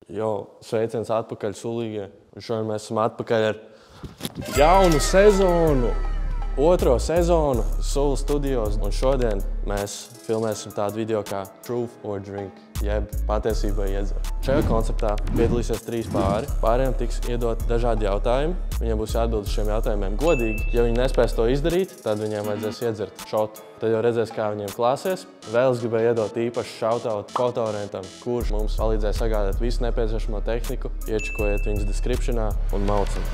Jo, sveiciens atpakaļ Sulīgie. Šodien mēs esam atpakaļ ar jaunu sezonu, otro sezonu Sulu studijos. Un šodien mēs filmēsim tādu video kā Truth or Drink, jeb patiesībai iedzer. Šajā konceptā piedalīsies 3 pāri. Pāriem tiks iedot dažādi jautājumi. Viņiem būs jāatbild uz šiem jautājumiem godīgi. Ja viņi nespēs to izdarīt, tad viņiem vajadzēs iedzert šotu. Tad jau redzēs, kā viņiem klāsies. Vēl es gribēju iedot īpašu šautautu fotoorientam, kurš mums palīdzēja sagādāt visu nepieciešamo tehniku. Iečakojiet viņas descriptionā un maucam.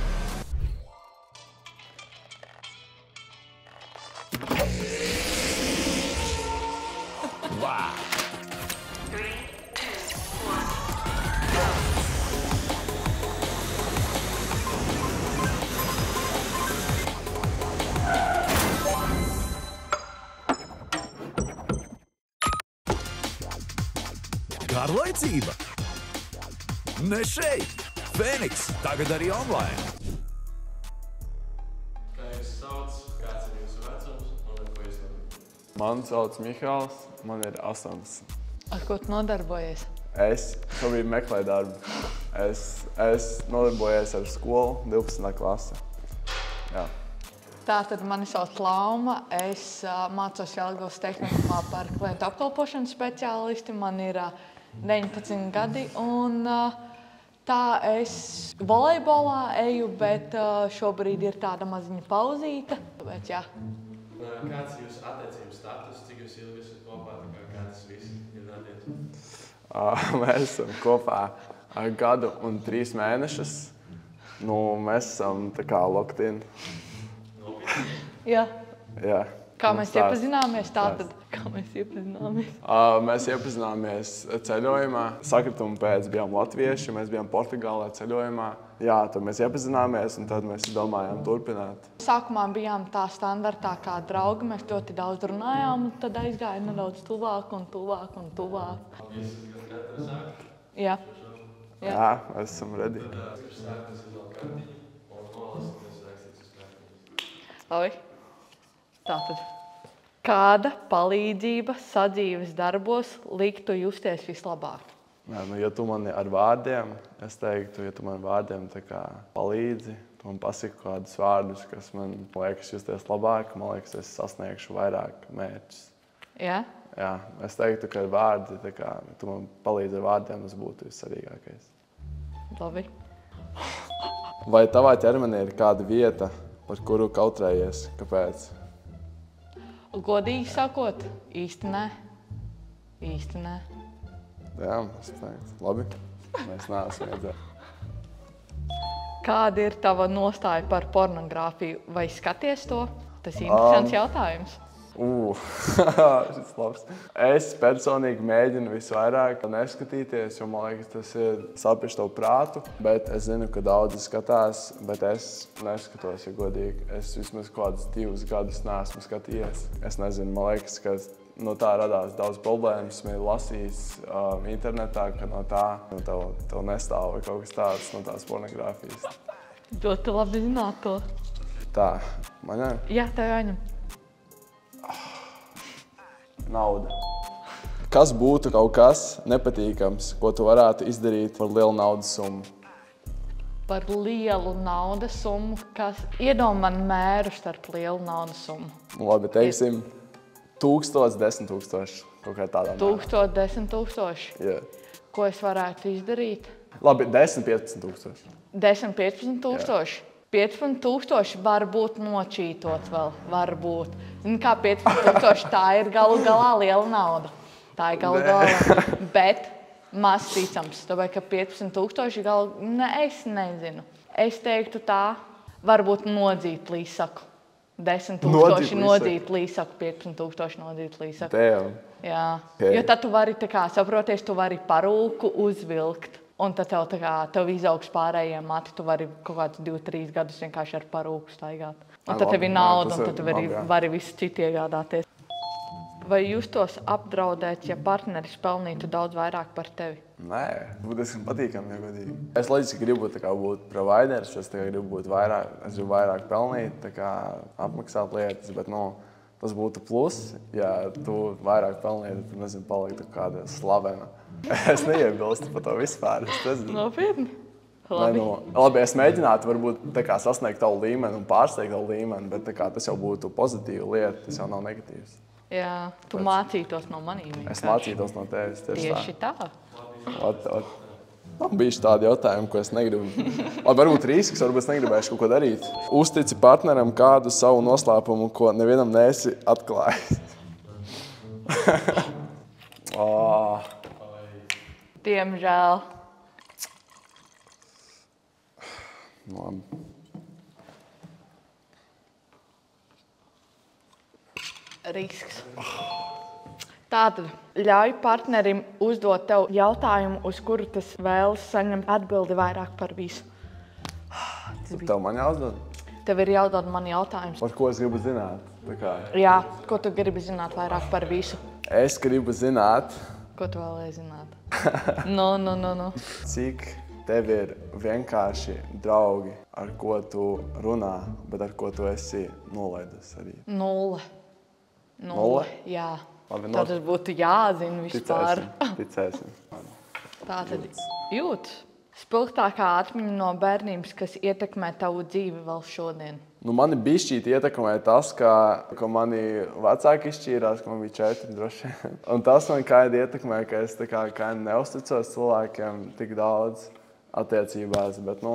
Garlaicība? Ne šeit! Fēniks, tagad arī online! Kā jūs sauc, kāds ir jūsu vecums un ar ko jūs nodarbojat? Mani sauc Mihāls, man ir 18. Ar ko tu nodarbojies? Es šobrīd meklēju darbu. Es nodarbojos ar skolu 12. klase. Jā. Tātad mani sauc Lauma. Es mācos Jelgavas tehnikumā par klientu apkalpošanas speciālisti. Man ir 19 gadi un tā es volejbolā eju, bet šobrīd ir tāda maziņa pauzīte. Bet, jā. Kāds ir jūsu attiecības status, cik jūs ilgi esat kopā, kā tas viss ir noticis? Mēs esam kopā gadu un 3 mēnešus. Mēs esam tā kā locked in. Jā. Jā. Kā mēs iepazināmies tātad? Kā mēs iepazināmies? Mēs iepazināmies ceļojumā. Sakrituma pēc bijām latvieši, mēs bijām Portugālē ceļojumā. Jā, tad mēs iepazināmies un tad mēs domājām turpināt. Sākumā bijām tā standartākā draugi, mēs ļoti daudz runājām, un tad aizgāja nedaudz tuvāk un tuvāk un tuvāk. Jūs esat gatavi sākt? Jā. Jā, mēs esam ready. Tad, kurš sāk, tas izvēl kartiņu un nolasīt, tas rakstīts uz kartiņas. Labi. Tātad. Kāda palīdzība sadzīves darbos liktu justies vislabāk? Jā, ja tu mani ar vārdiem, es teiktu, ja tu man vārdiem tā kā palīdzi, tu man pasaki kādus vārdus, kas man liekas justies labāk, man liekas, es sasniegšu vairāk mērķus. Jā? Jā, es teiktu, ka vārdi, tā kā, ja tu man palīdzi ar vārdiem, tas būtu vissvarīgākais. Labi. Vai tavā ķermenī ir kāda vieta, par kuru kautrējies? Kāpēc? Godīgi sakot, īsti nē. Īsti nē. Jā, es teiktu. Labi. Mēs neesam iedzēri. Kāda ir tava nostāja par pornogrāfiju? Vai skaties to? Tas ir interesants jautājums. Šis labs. Es personīgi mēģinu visvairāk neskatīties, jo man liekas, tas ir saprast tavu prātu. Bet es zinu, ka daudzi skatās, bet es neskatos, ja godīgi. Es vismaz kādus 2 gadus neesmu skatījies. Es nezinu, man liekas, ka no tā radās daudz problēmas. Man ir lasījis internetā, ka no tā tev nestāv vai kaut kas tāds no tās pornogrāfijas. Ļoti labi zināt to. Tā, man jā? Jā, tev jāņem. Nauda. Kas būtu kaut kas nepatīkams, ko tu varētu izdarīt par lielu naudas summu? Par lielu naudas summu, kas iedomā man mēru starp lielu naudas summu. Labi, teiksim, 1000, 10 000. Kaut kā tādā mērā. 1000, 10 000. Jā. Ko es varētu izdarīt? Labi, 10, 15 000. 10, 15 000. 15 000 varbūt nočītot vēl, varbūt. Zini, kā 15 000, tā ir galu galā liela nauda. Tā ir galu galā, bet maz ticams. Tāpēc, ka 15 000 galu... Ne, es nezinu. Es teiktu tā, varbūt nodzīt līsaku. 10 000 nodzīt līsaku, 15 000 nodzīt līsaku. Damn. Jā, Okay. jo tad tu vari, tā kā, saproties, tu vari parūku uzvilkt. Un tad tev izaugs pārējie mati, tu vari kaut kādus 2-3 gadus vienkārši ar parūku staigāt. Un tad tev ir nauda, un tad tu vari visu citu iegādāties. Vai justos apdraudēt, ja partneris pelnītu daudz vairāk par tevi? Nē, būtu diezgan patīkami, ja godīgi. Es loģiski gribu būt providers, es gribu būt vairāk, es gribu vairāk pelnīt, apmaksāt lietas, bet tas būtu plus. Ja tu vairāk pelnītu, tad, nezinu, paliktu kāda slavena. Es neiebilstu par to vispār. Nopietni. Labi, es mēģinātu varbūt tā kā sasniegt tavu līmeni un pārsteigt tavu līmeni, bet tā kā tas jau būtu pozitīva lieta, tas jau nav negatīvs. Jā, tu mācītos no manīm. Es mācītos no tevis tieši tā. Bijuši tādi jautājumi, ko es negribu. Labi, varbūt risks, varbūt es negribēšu kaut ko darīt. Uztici partneram kādu savu noslēpumu, ko nevienam neesi atklājis. Diemžēl. Labi. Risks. Tātad ļauj partnerim uzdot tev jautājumu, uz kuru tas vēlas saņemt atbildi vairāk par visu. Tev man jāuzdod? Tev ir jāuzdod man jautājums. Par ko es gribu zināt? Jā, ko tu gribi zināt vairāk par visu? Es gribu zināt. Ko tu vēlēji zināt? No. Cik tev ir vienkārši draugi, ar ko tu runā, bet ar ko tu esi nolaidus arī? 0. Jā. Labi, tas būtu jāzina vispār. Ticēsim. Tātad jūt spilgtākā atmiņa no bērnības, kas ietekmē tavu dzīvi vēl šodien. Mani bišķīt ietekmē tas, ka mani vecāki izšķīrās, ka man bija 4 droši. Un tas man kādi ietekmē, ka es neusticos cilvēkiem tik daudz attiecībās, bet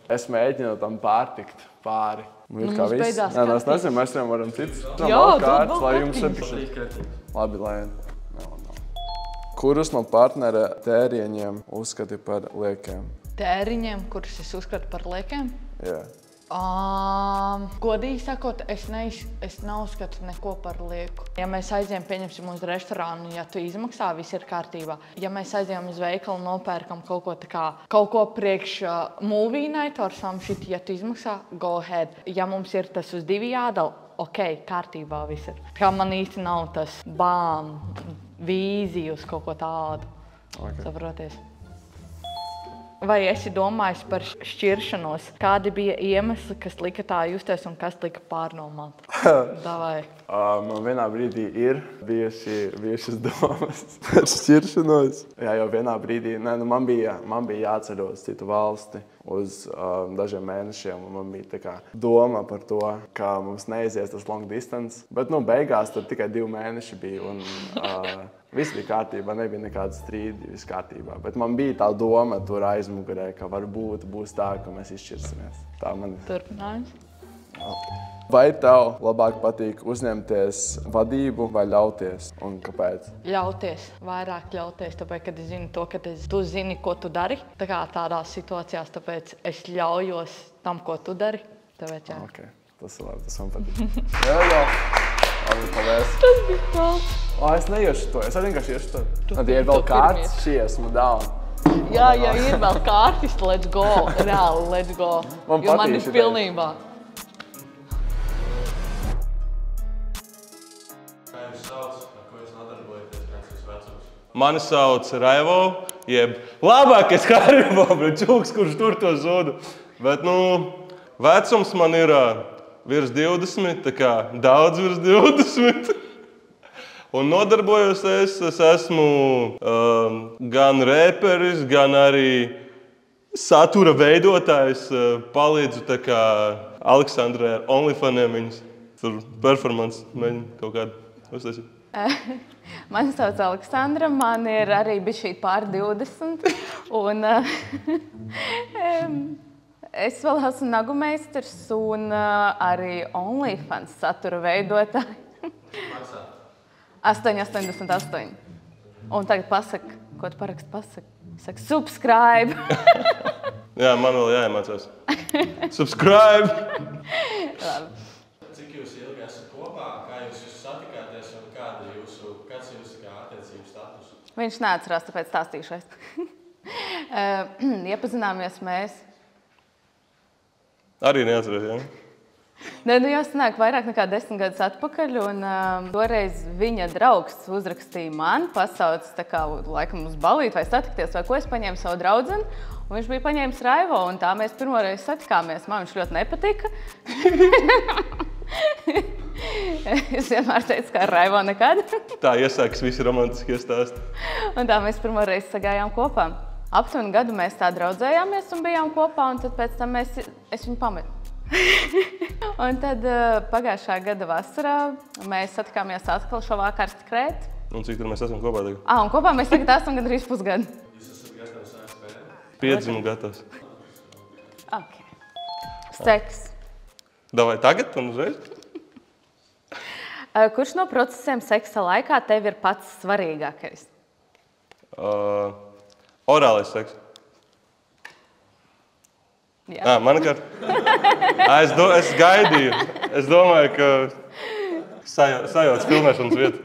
es mēģinu tam pārtikt pāri. Mums beidzās kārtības. Es nezinu, mēs jau varam citas. Jā, kārtas, lai jums ir labi, lai... Kurus no partnera tēriņiem uzskati par liekiem? Tēriņiem, kurus es uzskatu par liekiem? Jā. Godīgi sakot, es neuzskatu neko par lieku. Ja mēs aizējam, pieņemsim uz restorānu, ja tu izmaksā, viss ir kārtībā. Ja mēs aizējam uz veikalu, nopērkam kaut ko priekš movie night or some shit, ja tu izmaksā, go ahead. Ja mums ir tas uz 2 jādala, ok, kārtībā viss ir. Kā man īsti nav tas vīzija uz kaut ko tādu. Okay. Saproties? Vai esi domājis par šķiršanos? Kādi bija iemesli, kas lika tā justies un kas lika pārnomāt? Davai. Man vienā brīdī ir bijušas domas par šķiršanos. Jā, jau vienā brīdī, man bija jāceļ uz citu valsti uz dažiem mēnešiem, un man bija tā kā doma par to, ka mums neizies tas long distance. Bet, beigās tur tikai 2 mēneši bija, un viss bija kārtībā, nebija nekāda strīdi, viss kārtībā. Bet man bija tā doma tur aizmugurē, ka varbūt būs tā, ka mēs izšķirsimies. Tā man ir. Turpinājums. Vai tev labāk patīk uzņemties vadību vai ļauties? Un kāpēc? Ļauties. Vairāk ļauties, tāpēc, kad es zinu to, ka tu zini, ko tu dari. Tā kā tādās situācijās, tāpēc es ļaujos tam, ko tu dari. Tāpēc, jā. Okay. Tas ir labi, tas man patīk. Jā. Labi, paldies. Tas bija tāds. Es neiešu to, es arī vienkārši iešu to. Tad, ja ir vēl kārtas, šī esmu down. Jā, ja ir vēl kārtas, let's go. Reāli, let's go. Man jo patīk man ir pilnībā. Mani sauc Raivo, jeb labākais Haribo, bet čūks, kurš tur to zudu. Bet, vecums man ir virs 20, tā kā daudz virs 20. Un nodarbojos es esmu gan reperis, gan arī satura veidotājs. Palīdzu tā kā Aleksandrai ar OnlyFaniem, viņas tur performance mēģina kaut kādu uztaisīt. Mani sauc Aleksandra, man ir arī bišķīt pār 20. Un es vēl esmu nagu meistars un arī OnlyFans satura veidotāji. 8,88. Un tagad pasaka, ko tu paraksti pasaka? Saka, subscribe. Jā, man vēl jāiemācās. Subscribe. Cik jūs ilgi esat kopā, kā jūs satikāties un kāds ir jūsu attiecību status? Viņš neatcerās, tāpēc stāstīšu es. Iepazināmies mēs. Arī neatceries, jā? Nē, jāsanāk vairāk nekā 10 gadus atpakaļ, un toreiz viņa draugs uzrakstīja man, pasauc tā kā laikam uz balīti vai satikties, vai ko es paņēmu savu draudzeni, un viņš bija paņēmis Raivo, un tā mēs pirmoreiz satikāmies. Man viņš ļoti nepatika. Es vienmēr teicu, kā ar Raivo nekad. Tā iesākas visi romantiskie stāsti. Un tā mēs pirmo reizi sagājām kopā. Aptuveni gadu mēs tā draudzējāmies un bijām kopā, un tad pēc tam es viņu pametu. Un tad pagājušā gada vasarā mēs satikāmies atkal šo vakaru Krēt. Un cik tur mēs esam kopā tagad? Un kopā mēs tagad esam gandrīz pusgadu. Jūs esat gatavs ASV? Piedzimu gatavs. Ok. Seks. Davai tagad un uzreiz? Kurš no procesiem seksa laikā tev ir pats svarīgākais? Orālais seks. Jā. Manukārt. Es gaidīju. Es domāju, ka sajauc filmēšanas vietu.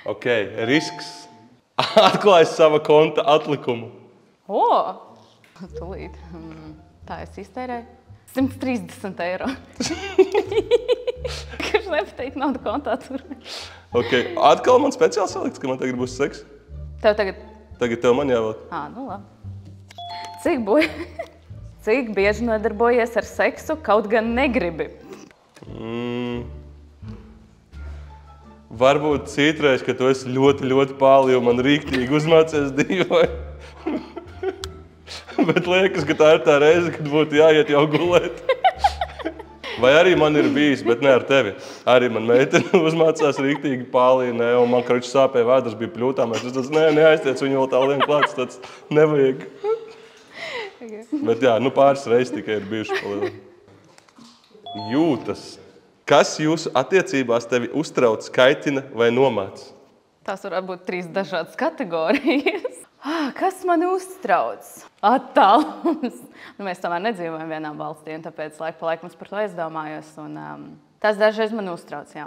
Ok, risks. Atklājis sava konta atlikumu. Tūlīt. Tā es iztērēju. 130 eiro. Kurš nepatīk naudu kontā tur. Ok, atkal man speciāli salikts, ka man tagad būs seks. Tev tagad? Tagad tev man jāvēl. Nu labi. Cik bieži nodarbojies ar seksu, kaut gan negribi? Varbūt citreiz, ka tu esi ļoti, ļoti pāli, jo man rīktīgi uzmācies dīvai. Bet liekas, ka tā ir tā reize, kad būtu jāiet jau gulēt. Vai arī man ir bijis, bet ne ar tevi. Arī man meitene uzmācās rīktīgi pālīnē, un man karuči sāpēja vēders bija pļūtām. Es teicu, neaiztiec viņu vēl tā lien klāts, tāds nevajag. Bet jā, pāris reizes tikai ir bijuši palielini. Jūtas. Kas jūsu attiecībās tevi uztrauc, kaitina vai nomāc? Tās varētu būt 3 dažādas kategorijas. Kas mani uztrauc? Attālums. Mēs tomēr nedzīvojam vienā valstī, un tāpēc laiku pa laiku mums par to aizdomājos. Tas dažreiz mani uztrauc, jā.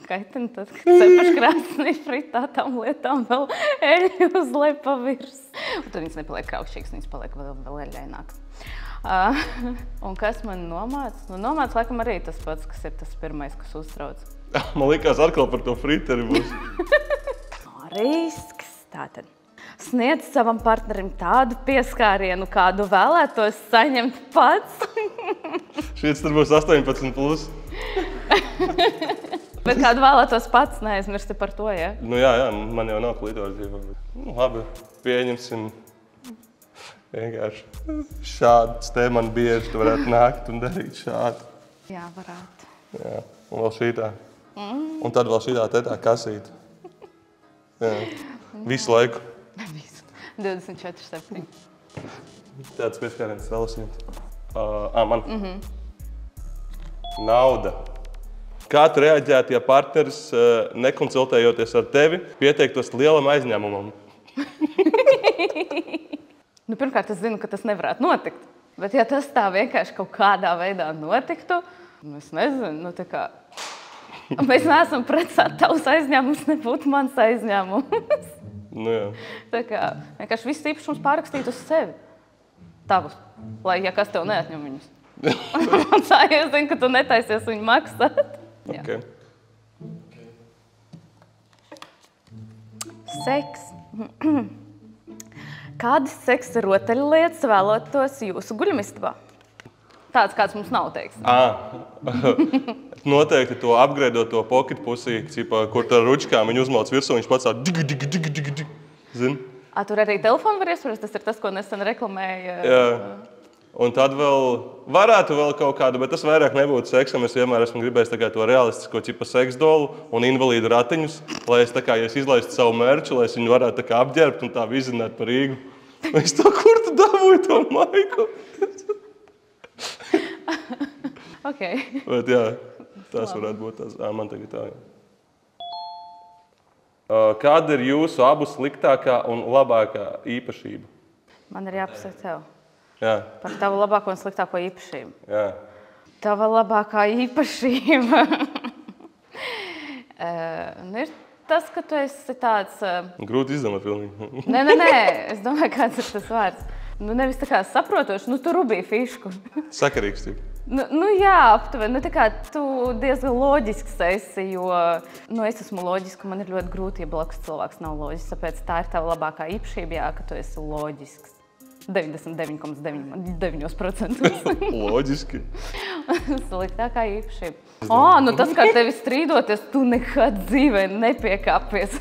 Kaitina tad, kad cepaši krāsnī fritā tam lietām vēl eļļu uz lepa virs. Un tad viņas nepaliek kraukšķīgas, viņas paliek vēl eļļainākas. Un kas mani nomāc? Nomāc laikam arī tas pats, kas ir tas pirmais, kas uztrauc. Man likās atkal par to friteri būs. Risks. Tātad. Sniedz savam partnerim tādu pieskārienu, kādu vēlētos saņemt pats. Šis tur būs 18+. Bet kādu vēlētos pats, neaizmirsti par to, ja? Jā, man jau nav klitoris dzīvā. Labi, pieņemsim. Vienkārši šāds te man bieži tu varētu nākt un darīt šādu. Jā, varētu. Jā, un vēl šītā. Un tad vēl šītā te tā kasīta. Jā, visu laiku. 24/7. Tāds pieskāriens vēl saņemt. Man. Nauda. Kā tu reaģētu, ja partneris, nekonsultējoties ar tevi, pieteiktos lielam aizņēmumam? Pirmkārt, es zinu, ka tas nevarētu notikt. Bet ja tas tā vienkārši kaut kādā veidā notiktu, es nezinu, tā kā... Mēs neesam precēti, tavs aizņēmums nebūtu mans aizņēmums. Jā. Tā kā vienkārši viss īpašums pārrakstīt uz sevi. Tavus. Lai, ja kas tev neatņem viņus. Un tā, ja es zinu, ka tu netaisies viņu maksāt. Okay. Seks. Kādas seksa rotaļlietas vēlētos jūsu guļamistabā? Tāds, kāds mums nav, teiksim. Noteikti to apgreidot to pocket pusī, kur tā ručkām viņu uzmauc virsū, viņš pats tā dig. Zini? Tur arī telefonu var iespējas, tas ir tas, ko nesen reklamēja. Jā. Un tad varētu vēl kaut kādu, bet tas vairāk nebūtu seksam. Es vienmēr esmu gribējis to realistisko seksdolu un invalīdu ratiņus, lai es, ja es izlaistu savu merču, lai es viņu varētu apģērbt un tā vizināt par Rīgu. Es to, kur tu dabūji to maiku? Okay. Bet jā, tas varētu būt tas. Man tagad tā, jā. Kāda ir jūsu abu sliktākā un labākā īpašība? Man ir jāpasaka tev. Jā. Par tavu labāko un sliktāko īpašību. Jā. Tava labākā īpašība ir tas, ka tu esi tāds... Grūti izdomāt pilnīgi. Nē, es domāju, kāds ir tas vārds. Nevis tā kā saprotoši, tu rubīji fišku. Sakarīgs tik. Jā, aptuveni. Tā kā tu diezgan loģisks esi, jo es esmu loģiska, man ir ļoti grūti, ja blakus cilvēks nav loģisks. Tāpēc tā ir tava labākā īpašība, jā, ka tu esi loģisks. 99,9%. Loģiski. Sliktākā īpašība. Nu tas, kā tevi strīdoties, tu nekad dzīvē nepiekāpies.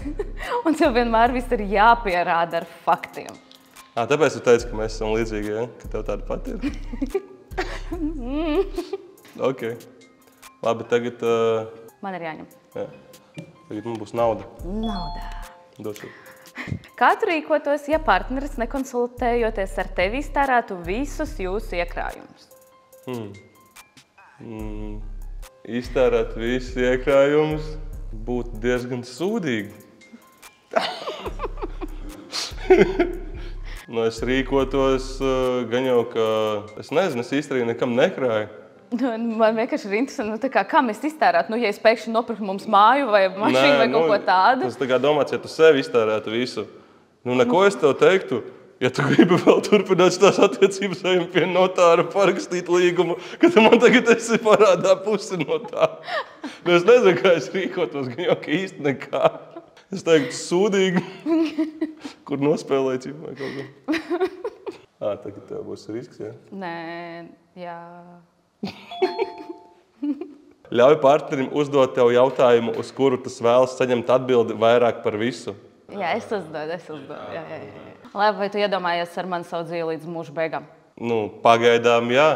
Un tev vienmēr viss ir jāpierāda ar faktiem. Tāpēc tu teici, ka mēs esam līdzīgi, ja? Ka tev tāda pati ir? Ok. Labi, tagad... Man ir jāņem. Jā. Tagad mums būs nauda. Nauda. Došu. Kā tu rīkotos, ja partneris nekonsultējoties ar tevi iztērētu visus jūsu iekrājumus? Iztērēt visus iekrājumus būtu diezgan sūdīgi. Es rīkotos gan jau, ka... Es nezinu, es īstenībā nekam nekrāju. Man vienkārši ir interesanti, kā mēs iztērētu. Ja es pēkšņi nopirku mums māju vai mašīnu vai kaut ko tādu. Tas tā kā domāts, ja tu sevi iztērētu visu. Neko es tev teiktu, ja tu gribi vēl turpināt tās attiecības, ejam pie notāra parakstīt līgumu, ka tu man tagad esi parādā pusi no tā. Es nezinu, kā es rīkotos, gan jau, ka īsti nekā. Es teiktu sūdīgi, kur nospēlēt vai kaut ko. Tagad tev būs risks, jā? Nē, jā. Ļauj partnerim uzdot tev jautājumu, uz kuru tas vēlas saņemt atbildi vairāk par visu. Jā, es uzdodu. Jā. Labi, vai tu iedomājies ar mani savu dzīvi līdz mūža beigām? Pagaidām, jā.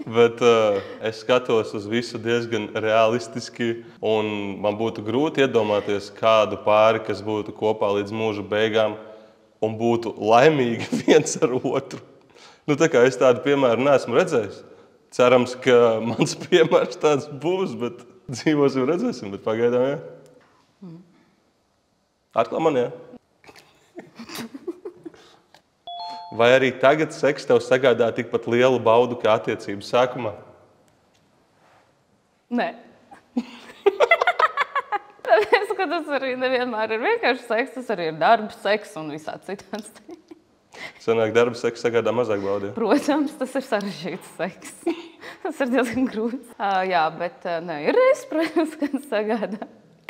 Bet es skatos uz visu diezgan realistiski, un man būtu grūti iedomāties kādu pāri, kas būtu kopā līdz mūža beigām un būtu laimīgi viens ar otru. Tā kā es tādu piemēru neesmu redzējis. Cerams, ka mans piemērs tāds būs, bet dzīvosim redzēsim, bet pagaidām, jā. Atklā man, jā. Vai arī tagad seks tev sagādā tikpat lielu baudu kā attiecību sākumā? Nē. Tāpēc, ka tas arī nevienmēr ir vienkārši seks, tas arī ir darba seks un visādi citāds. Sanāk, darba seks sagādā mazāk baudu? Protams, tas ir sarežģīts seks. Tas ir diezgan grūts. Jā, bet ir reizes, protams, kad sagādā.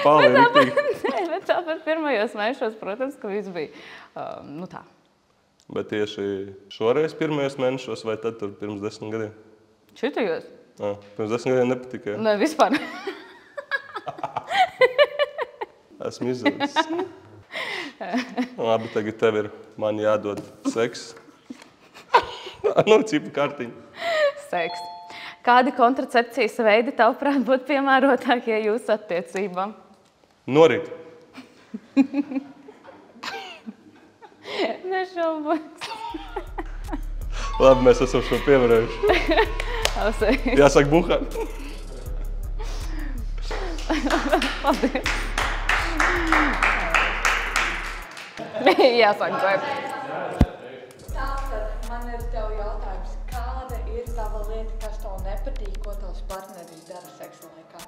Bet tāpat pirmajos mēnešos, protams, ka viss bija tā. Bet tieši šoreiz pirmajos mēnešos vai tad tur pirms 10 gadiem? Šitajos? Pirms 10 gadiem nepatika, jā? Nē, vispār. Esmu izdarījis. Labi, tagad tev ir man jādod seks. Cipa kartiņa. Seks. Kādi kontracepcijas veidi tavuprāt būtu piemērotākie jūsu attiecībām? Norīt. Nešaubos. Labi, mēs esam šo pievarējuši. Jāsaka buhā. Paldies. Jāsaka dzērt. Tātad man ir tev jautājums, kāda ir tava lieta, kas tev nepatīk, ko tavs partneris dara seksa laikā?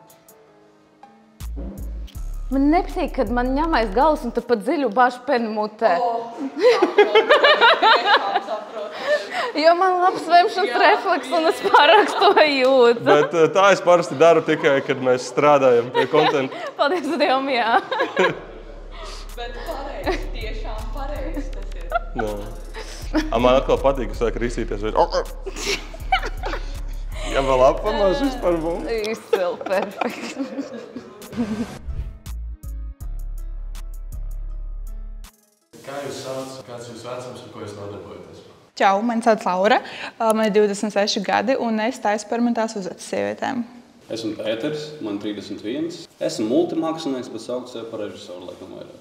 Man nepatīk, kad man ņemais galvas un tu pat dziļu bāžu penu mutē. Jo man labs vemšanas refleks un es pārāk to jūtu. Bet tā es parasti daru tikai, kad mēs strādājam pie kontenta. Paldies Dievam, jā. Bet pareizi, tiešām pareizi tas ir. Man atkal patīk, ka sāk risīties. Ja vēl apamās vispār mums. Izcili, perfekti. Kā jūs sauc? Kāds jūs vecums un ko jūs nodarbojaties? Čau, mani sauc Laura, man ir 26 gadi un es taisu eksperimentālās uzvedas sievietēm. Esmu Pēters, man 31. Esmu multimākslinieks, bet saucu sevi par režisoru laikam vairāk.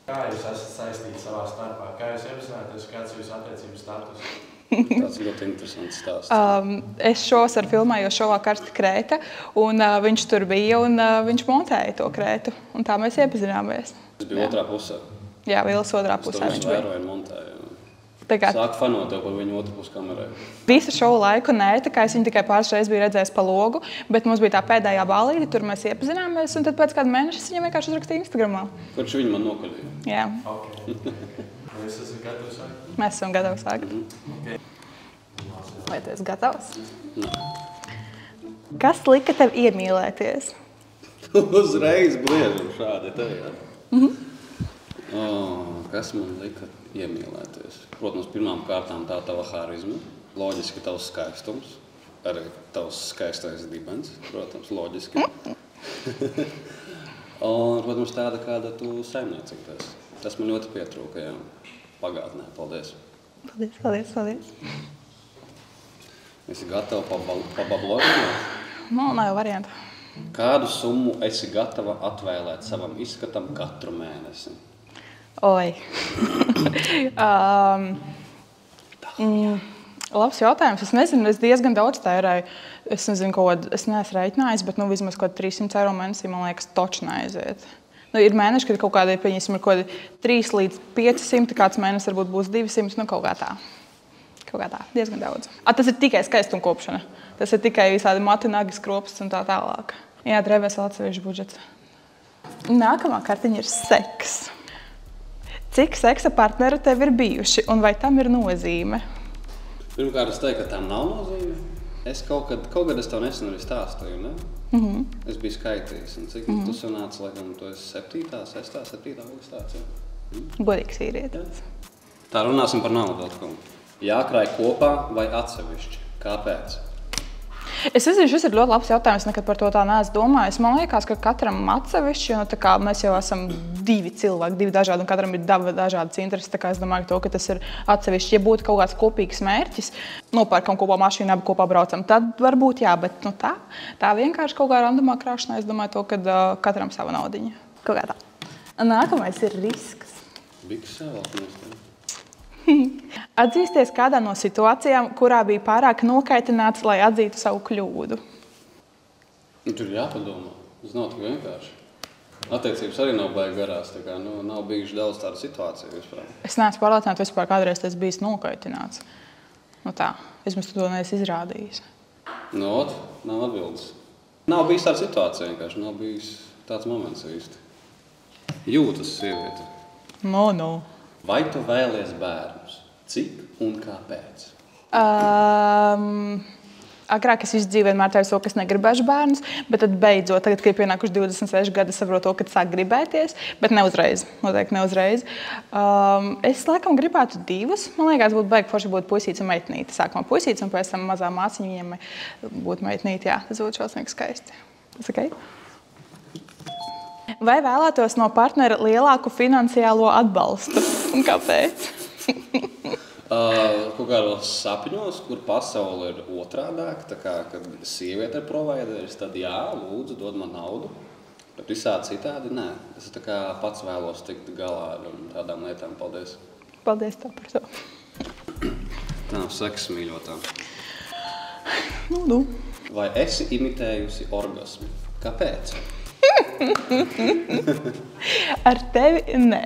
Kā jūs esat saistīti savā starpā? Kā jūs iepazināties? Kāds ir jūsu attiecības status? Tāds ļoti interesants stāsts. Es šovasar filmēju šovā Karsta krēta, un viņš tur bija un viņš montēja to krētu. Un tā mēs iepazināmies. Tas bija otrā pusē. Jā, Vilas otrā pusē viņš bija. Vēroju un montēju. Kā... Sāk fanot tev par viņu otru pusi kamerai. Visu šovu laiku nē, tā kā es viņu tikai pāris reizes biju redzējis pa logu, bet mums bija tā pēdējā ballīte, tur mēs iepazināmies, un tad pēc kāda mēneša es viņam vienkārši uzrakstīju Instagramā. Kurš viņu man nokaļīja? Jā. Okay. Vai jūs esat gatavi sākt? Mēs esam gatavi sākt. Okay. Vai tu esi gatavs? Nē. Kas lika tev iemīlēties? Uzreiz bliežam šādi te, jā. Kas man lika iemīlēties? Protams, pirmām kārtām tā tava harizma, loģiski tavs skaistums, arī tavs skaistais dibens, protams, loģiski. Un, protams, tāda, kāda tu saimniecība esi. Tas man ļoti pietrūka, jā, pagātnē. Paldies. Paldies. Esi gatava pabablotināt? Nav variantu. Kādu summu esi gatava atvēlēt savam izskatam katru mēnesi? Oi. Labs jautājums. Es nezinu, es diezgan daudz tērēju. Es nezinu, es neesmu reiķinājis, bet vismaz kaut 300 eiro mēnesī, man liekas, toči neaiziet. Ir mēneši, kad kaut kādi, pieņemsim, ir kaut kādi 3 līdz 500, kāds mēnesis varbūt būs 200, kaut kā tā. Kaut kā tā, diezgan daudz. Tas ir tikai skaistumkopšana. Tas ir tikai visādi mati, nagi, skropsts un tā tālāk. Jā, drēbēs vēl atsevišķi budžets. Nākamā kartiņa ir seks. Cik seksa partneri tev ir bijuši un vai tam ir nozīme? Pirmkārt, es teiktu, ka tam nav nozīme. Es kaut kad es tev nesen arī stāstīju, ne? Es biju skaitījis, un cik tu sanāci, laikam, tu esi 7. augstācija. Godīgs vīrietis. Tā runāsim par naudu.com. Jākrāj kopā vai atsevišķi? Kāpēc? Es nezinu, šis ir ļoti labs jautājums, nekad par to tā neesmu domājis. Man liekas, ka katram atsevišķi, jo tā kā mēs jau esam 2 cilvēki, 2 dažādi, un katram ir dažādas intereses. Tā kā es domāju, ka tas ir atsevišķi. Ja būtu kaut kāds kopīgs mērķis, nopērkam kopā mašīnu, abi kopā braucam, tad varbūt jā, bet tā vienkārši kaut kā randumā krāšanā, es domāju to, ka katram sava naudiņa. Kaut kā tā. Nākamais ir risks. Atzīsties kādā no situācijām, kurā bija pārāk nokaitināts, lai atzītu savu kļūdu. Tur ir jāpadomā. Tas nav tik vienkārši. Attiecības arī nav baigi garās. Nav bijuši daudz tādu situāciju vispār. Es neesmu pārliecināta vispār, kādreiz tas bijis nokaitināts. Vismaz tu to neesi izrādījis. Nav atbildes. Nav bijis tāda situācija vienkārši. Nav bijis tāds moments īsti. Jūtas sieviete. No. Vai tu vēlies bērnus? Cik un kāpēc? Agrāk es visu dzīvi vienmēr teicu, ka es negribēšu bērnus, bet tad beidzot, tagad, kad ir pienākuši 26 gadi, es saprotu, ka sāk gribēties, bet ne uzreiz. Noteikti ne uzreiz. Es laikam gribētu 2. Man liekas, būtu baigi forši būt puisīts un meitnīte. Sākumā puisīts un pēc tam mazā māsiņa viņiem būtu meitnīte. Jā, tas būtu šausmīgi skaisti. Tas ok? Vai vēlētos no partnera lielāku finansiālo atbalstu? Un kāpēc? Kaut kādos sapņos, kur pasaule ir otrādāk, tā kā, kad sieviete ir provideris, tad jā, lūdzu, dod man naudu. Bet visādi citādi, nē. Es tā kā pats vēlos tikt galā ar tādām lietām. Paldies. Paldies tev par to. Tā, seks mīļotā. Nu. Vai esi imitējusi orgasmu? Kāpēc? Ar tevi nē.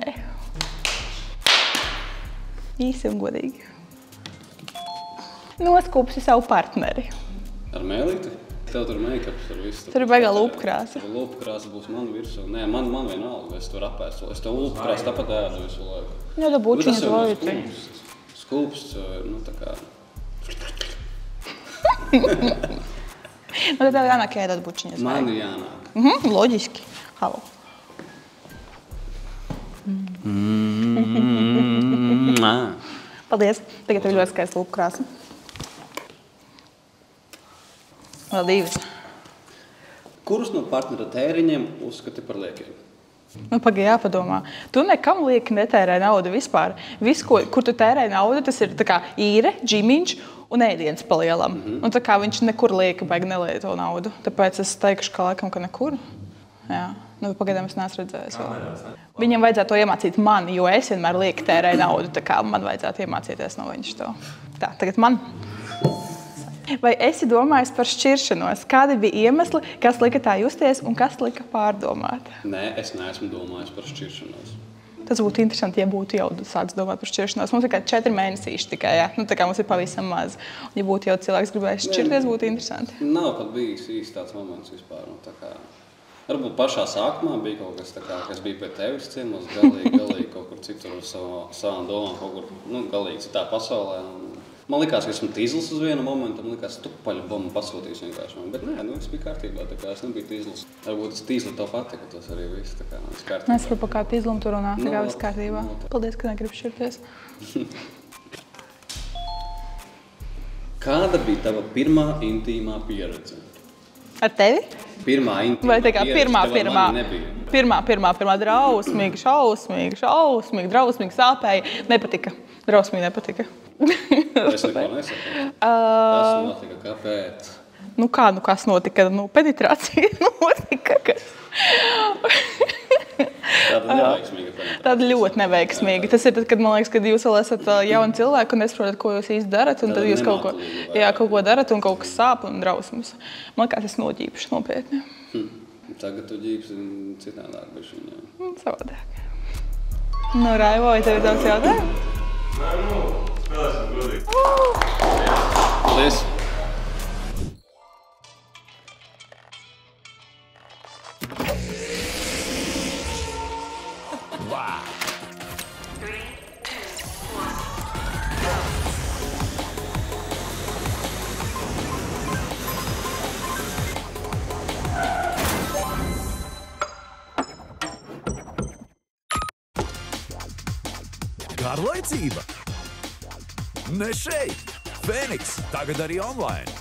Īsi un godīgi. Noskūpsi savu partneri. Ar mēlīti? Tev tur make-ups ar visu. Tur ir baigā lūpkrāsa. Lūpkrāsa būs man virsū. Nē, man vienalga, es tur apēstu. Es tev lūpkrāsu tāpat ēdu visu laiku. Jā, tā bučiņas vajag. Skūpsts, tā kā... Tad tev jānāk ēdot bučiņas. Man ir jānāk. Loģiski. Halo. Paldies. Tagad tev ļoti skaista lūpkrāsa. Vēl 2. Kurus no partnera tēriņiem uzskati par liekiem? Pagaidi jāpadomā. Tu nekam lieki netērē naudu vispār. Viss, kur tu tērē naudu, tas ir tā kā īre, džimiņš un ēdiens pa lielam. Un tā kā viņš nekur lieka baigi nelieto naudu. Tāpēc es teikšu, ka laikam, ka nekur. Jā. Pagaidām es neesmu redzējis vēl. Viņam vajadzētu to iemācīt man, jo es vienmēr lieki tērēju naudu, tā kā man vajadzētu iemācīties no viņš to. Tā, tagad man. Vai esi domājis par šķiršanos? Kādi bija iemesli, kas lika tā justies un kas lika pārdomāt? Nē, es neesmu domājis par šķiršanos. Tas būtu interesanti, ja būtu jau sāks domāt par šķiršanos. Mums ir 4 mēnesīši tikai, jā. Tā kā mums ir pavisam maz. Un, ja būtu jau cilvēks gribējis šķirties, būtu interesanti. Nav pat bijis īsti tāds moments vispār. Varbūt pašā sākumā bija kaut kas tā kā, kas bija pie tevis ciemos, galīgi kaut kur citur uz savām domām, kaut kur galīgi citā pasaulē. Man likās, ka esmu tīzlis uz vienu momentu, man likās, tu paļu bombu pasūtīs vienkārši man. Bet nē, viss bija kārtībā, tā kā es nebiju tīzlis. Varbūt es tīzli tev patika, tas arī viss, tā kā viss kārtībā. Es varu pa kā tīzlim tur runāt, tā kā viss kārtībā. Paldies, ka negribu šķirties. Kāda bija tava pirmā intīmā pieredze? Ar tevi? Pirmā intīmā Vai tā kā pieredze, tev ar pirmā drausmīgi, drausmīgi sāpēja. Nepatika. Drausmīgi nepatika. Es neko nesaku. Kas notika, kāpēc? Kas notika? Penetrācija notika. Tāda neveiksmīga penetrācija. Tāda ļoti neveiksmīga. Tas ir tad, kad, man liekas, kad jūs vēl esat jauni cilvēki un nesaprotat, ko jūs īsti darat, un tad jūs kaut ko darat un kaut kas sāp un drausmas. Man liekas, es noģīpšu nopietni. Tagad tu ģīpsi citādāk bišķi, jā. Savādāk. Raivo, vai tev ir daudz jautājumu? Spēlēsim godīgi. Paldies! Garlaicība? Ne šeit! Fēniks tagad arī online!